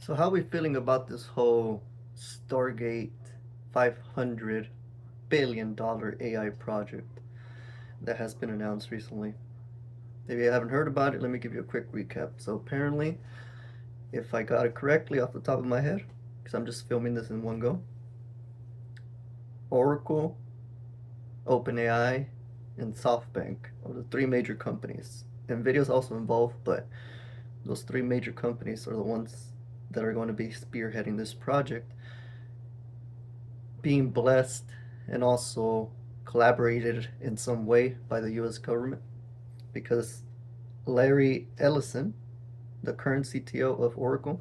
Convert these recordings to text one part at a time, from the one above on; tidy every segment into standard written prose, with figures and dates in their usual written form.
So how are we feeling about this whole Stargate $500 billion AI project that has been announced recently? If you haven't heard about it, let me give you a quick recap. So apparently, if I got it correctly off the top of my head, because I'm just filming this in one go, Oracle, OpenAI, and SoftBank are the three major companies. NVIDIA's also involved, but those three major companies are the ones that are going to be spearheading this project, being blessed and also collaborated in some way by the US government, because Larry Ellison, the current CTO of Oracle,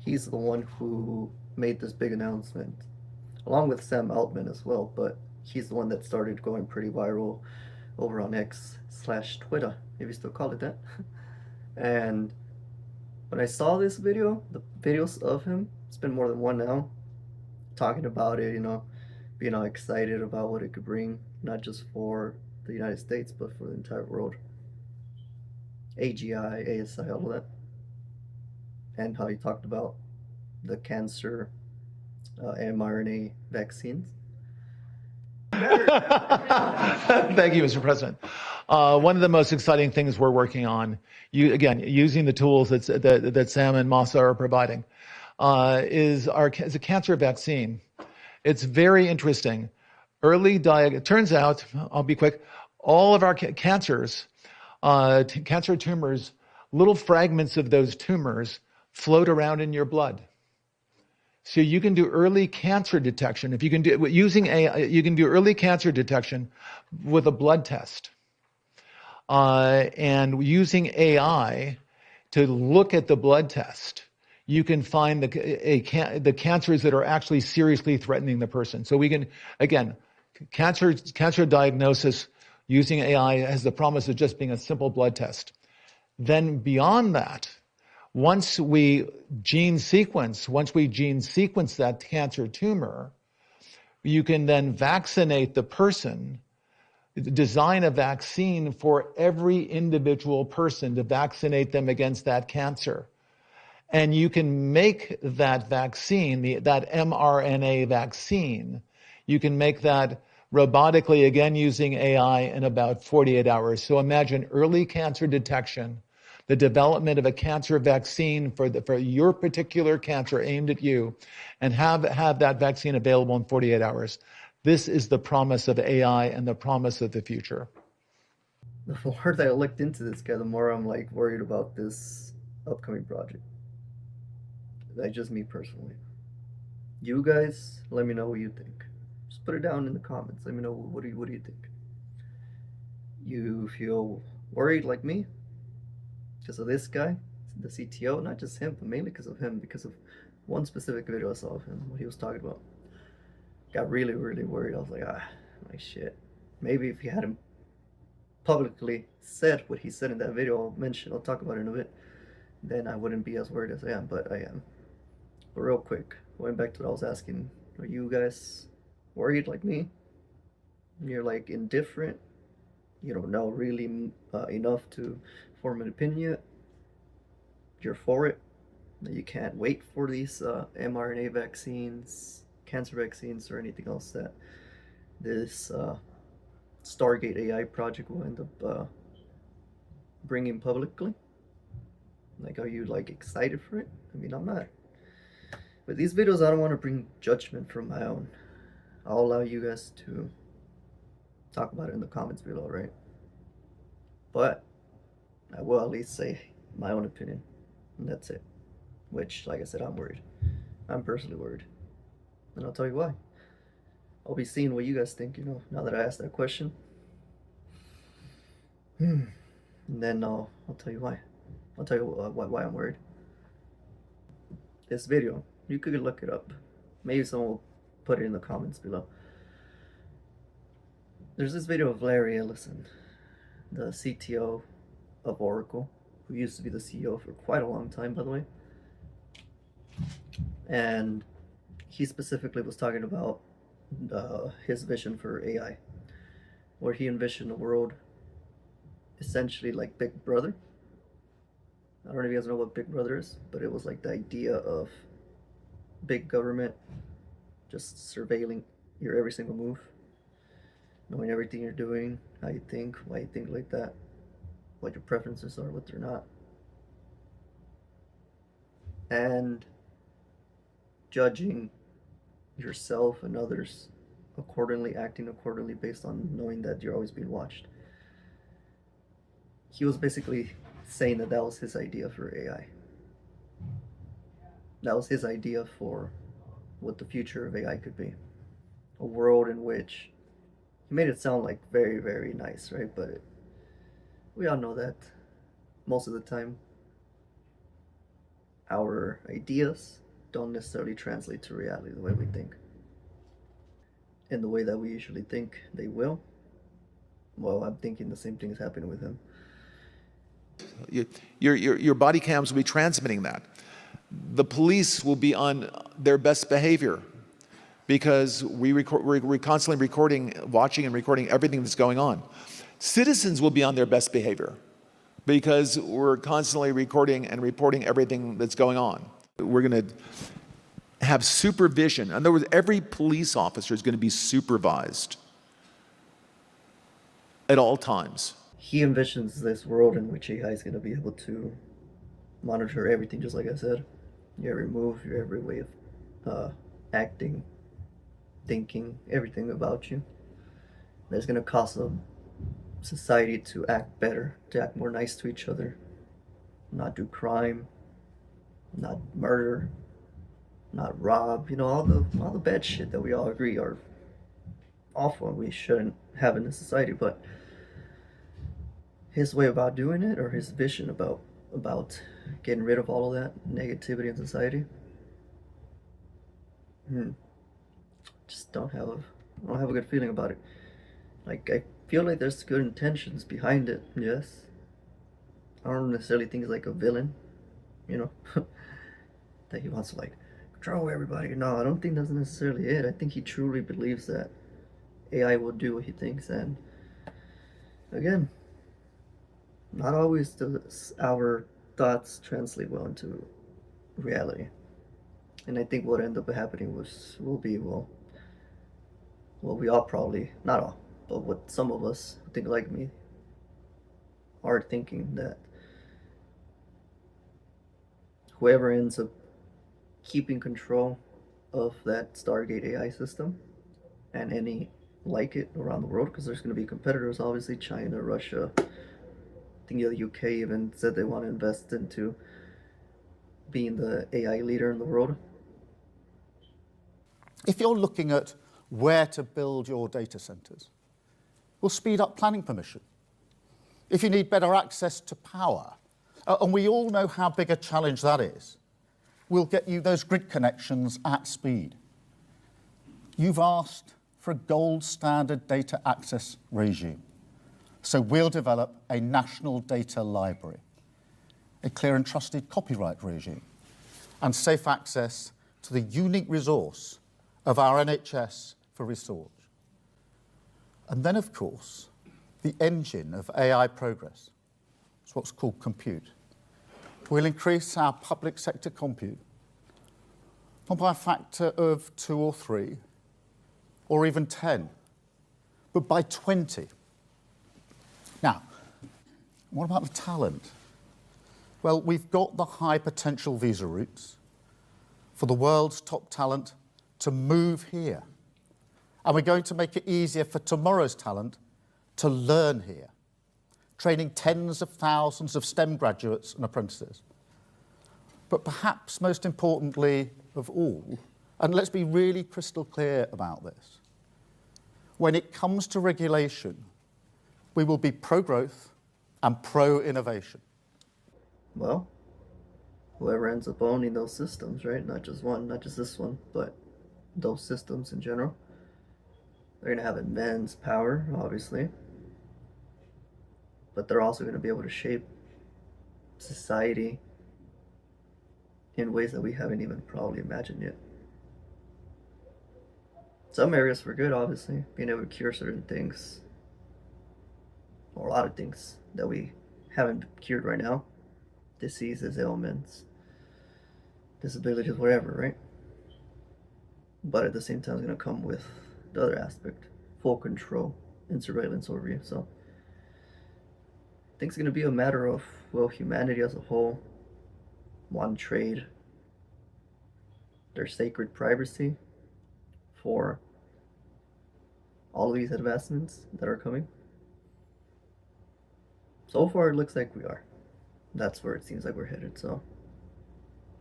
he's the one who made this big announcement, along with Sam Altman as well, but he's the one that started going pretty viral over on X/Twitter, if you still call it that. And when I saw this video, the videos of him, it's been more than one now, talking about it, being all excited about what it could bring, not just for the United States, but for the entire world. AGI, ASI, all of that. And how he talked about the cancer mRNA vaccines. Thank you, Mr. President. One of the most exciting things we're working on, using the tools that Sam and Masa are providing, is a cancer vaccine. It's very interesting. It turns out, I'll be quick, all of our cancers, cancer tumors, little fragments of those tumors float around in your blood. So you can do early cancer detection. If you can do using AI, you can do early cancer detection with a blood test. And using AI to look at the blood test, you can find the cancers that are actually seriously threatening the person. So we can, again, cancer diagnosis using AI has the promise of just being a simple blood test. Then beyond that, once we gene sequence that cancer tumor, you can then vaccinate the person, design a vaccine for every individual person to vaccinate them against that cancer. And you can make that vaccine, that mRNA vaccine, you can make that robotically, again using AI, in about 48 hours. So imagine early cancer detection, the development of a cancer vaccine for your particular cancer aimed at you, and have that vaccine available in 48 hours. This is the promise of AI and the promise of the future. The more that I looked into this guy, the more I'm like worried about this upcoming project. That's just me personally. You guys, let me know what you think. Just put it down in the comments. Let me know what do you think. You feel worried like me because of this guy, the CTO? Not just him, but mainly because of him, because of one specific video I saw of him, what he was talking about. Got really, really worried. I was like, my shit. Maybe if he hadn't publicly said what he said in that video, I'll talk about it in a bit, then I wouldn't be as worried as I am, but I am. But real quick, going back to what I was asking, are you guys worried like me? You're like indifferent? You don't know really enough to form an opinion yet? You're for it? You can't wait for these mRNA vaccines, cancer vaccines, or anything else that this Stargate AI project will end up bringing publicly? Like, are you like excited for it? I mean, I'm not. With these videos, I don't want to bring judgment from my own. I'll allow you guys to talk about it in the comments below, right? But I will at least say my own opinion, and that's it. Which, like I said, I'm worried. I'm personally worried. And I'll tell you why. I'll be seeing what you guys think, now that I asked that question. And then I'll tell you why. I'll tell you why I'm worried. This video, you could look it up. Maybe someone will put it in the comments below. There's this video of Larry Ellison, the CTO of Oracle, who used to be the CEO for quite a long time, by the way. And he specifically was talking about his vision for AI, where he envisioned a world essentially like Big Brother, I don't know if you guys know what Big Brother is, but it was like the idea of big government just surveilling your every single move, knowing everything you're doing, how you think, why you think like that, what your preferences are, what they're not, and judging yourself and others accordingly, acting accordingly based on knowing that you're always being watched. He was basically saying that that was his idea for AI. That was his idea for what the future of AI could be. A world in which he made it sound like very, very nice, right? But we all know that most of the time our ideas don't necessarily translate to reality the way we think. And the way that we usually think they will, well, I'm thinking the same thing is happening with him. Your body cams will be transmitting that. The police will be on their best behavior because we're constantly recording, watching and recording everything that's going on. Citizens will be on their best behavior because we're constantly recording and reporting everything that's going on. We're going to have supervision. In other words, every police officer is going to be supervised at all times. He envisions this world in which AI is going to be able to monitor everything, just like I said, your every move, your every way of acting, thinking, everything about you. That's going to cause a society to act better, to act more nice to each other, not do crime, not murder, not rob. All the bad shit that we all agree are awful and we shouldn't have in this society. But his way about doing it, or his vision about getting rid of all of that negativity in society, hmm, just I don't have a good feeling about it. Like, I feel like there's good intentions behind it, yes. I don't necessarily think he's like a villain, you know, that he wants to like control everybody. No, I don't think that's necessarily it. I think he truly believes that AI will do what he thinks, and again, not always does our thoughts translate well into reality. And I think what ended up happening will be, we all probably, not all, but what some of us who think like me are thinking, that whoever ends up keeping control of that Stargate AI system and any like it around the world, because there's going to be competitors, obviously, China, Russia. I think the UK even said they want to invest into being the AI leader in the world. If you're looking at where to build your data centers, we'll speed up planning permission. If you need better access to power, and we all know how big a challenge that is, we'll get you those grid connections at speed. You've asked for a gold standard data access regime, so we'll develop a national data library, a clear and trusted copyright regime, and safe access to the unique resource of our NHS for research. And then, of course, the engine of AI progress. It's what's called compute. We'll increase our public sector compute, not by a factor of 2 or 3, or even 10, but by 20. Now, what about the talent? Well, we've got the high potential visa routes for the world's top talent to move here. And we're going to make it easier for tomorrow's talent to learn here, training tens of thousands of STEM graduates and apprentices. But perhaps most importantly of all, and let's be really crystal clear about this, when it comes to regulation, we will be pro-growth and pro-innovation. Well, whoever ends up owning those systems, right? Not just one, not just this one, but those systems in general, they're going to have immense power, obviously, but they're also going to be able to shape society in ways that we haven't even probably imagined yet. Some areas for good, obviously, being able to cure certain things, or a lot of things that we haven't cured right now. diseases, ailments, disabilities, whatever, right? But at the same time, it's going to come with the other aspect, full control and surveillance over you. So I think it's going to be a matter of, well, humanity as a whole want trade their sacred privacy for all of these advancements that are coming. So far, it looks like we are. That's where it seems like we're headed. So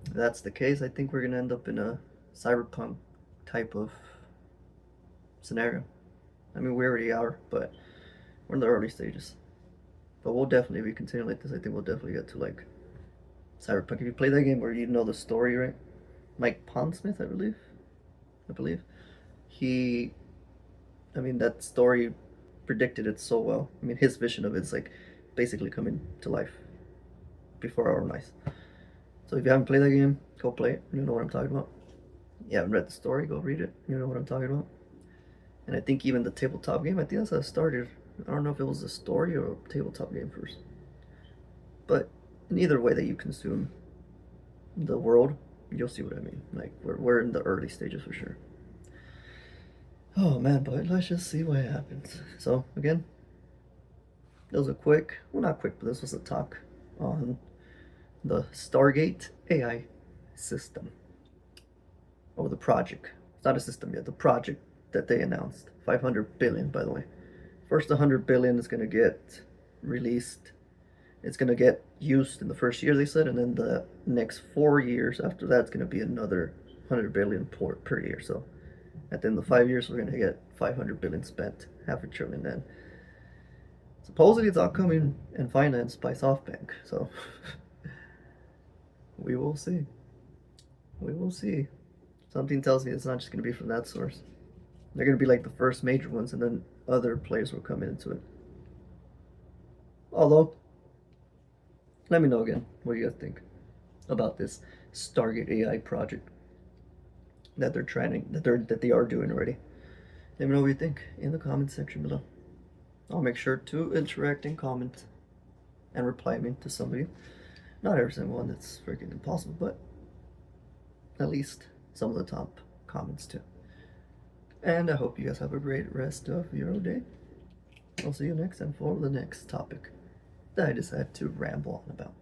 if that's the case, I think we're going to end up in a cyberpunk type of scenario. I mean, we already are, but we're in the early stages. But we'll definitely be continuing like this. I think we'll definitely get to like cyberpunk. If you play that game where you know the story, right? Mike Pondsmith, I believe. He, I mean, that story predicted it so well. I mean, his vision of it's like basically coming to life before our own eyes. So if you haven't played that game, go play it. You know what I'm talking about. You haven't read the story, go read it. You know what I'm talking about. And I think even the tabletop game, I think that's how it started. I don't know if it was a story or a tabletop game first. But in either way that you consume the world, you'll see what I mean. Like, we're in the early stages for sure. Oh man, but let's just see what happens. So, again, that was a quick, well, not quick, but this was a talk on the Stargate AI system. Or the project. It's not a system yet, the project that they announced. 500 billion, by the way. First 100 billion is going to get released. It's going to get used in the first year, they said, and then the next 4 years after that, it's going to be another 100 billion per year. So at the end of 5 years, we're going to get 500 billion spent, half a trillion then. Supposedly, it's all coming and financed by SoftBank. So we will see. We will see. Something tells me it's not just going to be from that source. They're going to be like the first major ones, and then other players will come into it. Although, let me know again what you guys think about this Stargate AI project that they're trying that they are doing already. Let me know what you think in the comment section below. I'll make sure to interact and comment and reply me to somebody. Not every single one, that's freaking impossible, but at least some of the top comments too. And I hope you guys have a great rest of your day. I'll see you next time for the next topic that I decided to ramble on about.